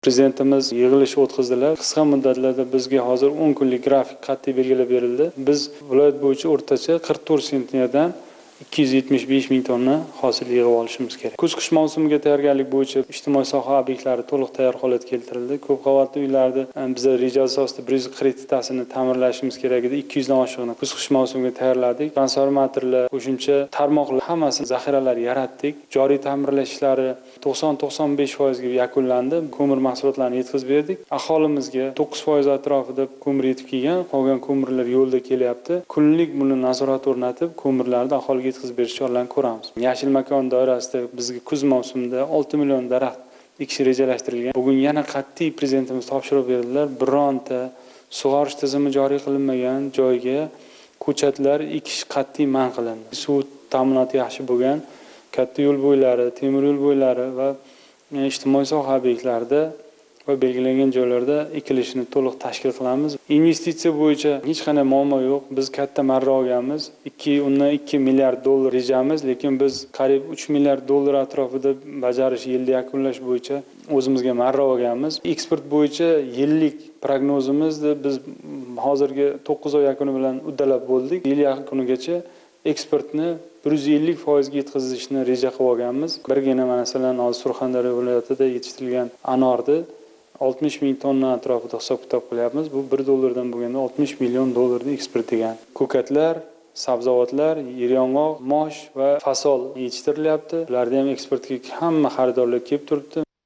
Prezidentimiz yig'ilish o'tkazdilar. Qisqa muddatlarda bizga hozir 10 kunlik grafik qat'iy belgilab berildi. Biz viloyat bo'yicha o'rtacha 44 sentnerdan 275 ming tonna hosil yig'ib olishimiz kerak. Kuz-qish mavsumiga tayyorgarlik bo'yicha ijtimoiy soha obyektlari to'liq tayyor holatga keltirildi. Ko'p qavatli uylarni biz reja asosida 140tasini ta'mirlashimiz kerak edi. 200 dan oshiqni kuz-qish mavsumiga tayyorladik. Transformatorlar, qo'shimcha tarmoqlar hammasini zaxiralar yaratdik. Joriy ta'mirlash ishlari 90-95% ga yakunlandi. Ko'mir mahsulotlarini yetkazib berdik. Aholimizga 9% atrofida ko'mir yetib kelgan, qolgan ko'mirlar yo'lda kelyapti. Kunlik buni nazorat o'rnatib, ko'mirlarni aholiga yetkazib berish choralarini ko'ramiz. Yashil makon doirasida bizga kuz mavsumida 6 million daraxt ekish rejalashtirilgan. Bugun yana qat'iy prezidentimiz topshiriq berdilar. Bironta sug'orish tizimi joriy qilinmagan joyga ko'chatlar ekish qat'iy man qilindi. Suv ta'minoti yaxshi bo'lgan katta yo'l bo'ylari, temir yo'l bo'ylari va ijtimoiy soha obyektlarida va belgilangan joylarda ekilishini to'liq tashkil qilamiz. Investitsiya bo'yicha hech qanday muammo yo'q. Biz katta marra olganmiz. 2 milliard dollar rejamiz, lekin biz qariyb 3 milliard dollar atrofida bajarish yilni yakunlash bo'yicha o'zimizga marra olganmiz. Eksport bo'yicha yillik prognozimizni biz hozirgi 9 oy yakuni bilan uddalab bo'ldik. Yil yakunigacha eksportni 150% ga yetkazishni reja qilib olganmiz. Birgina masalan hozir Surxondaryo viloyatida yetishtirilgan anorni 60 ming tonna atrofida hisob-kitob qilyapmiz. Bu $1 dan bo'lganda 60 million dollarni eksport degan. Ko'katlar, sabzavotlar, yeryong'oq, mosh va fasol yetishtirilyapti. Ularni ham eksportga hamma xaridorlar kelib turibdi.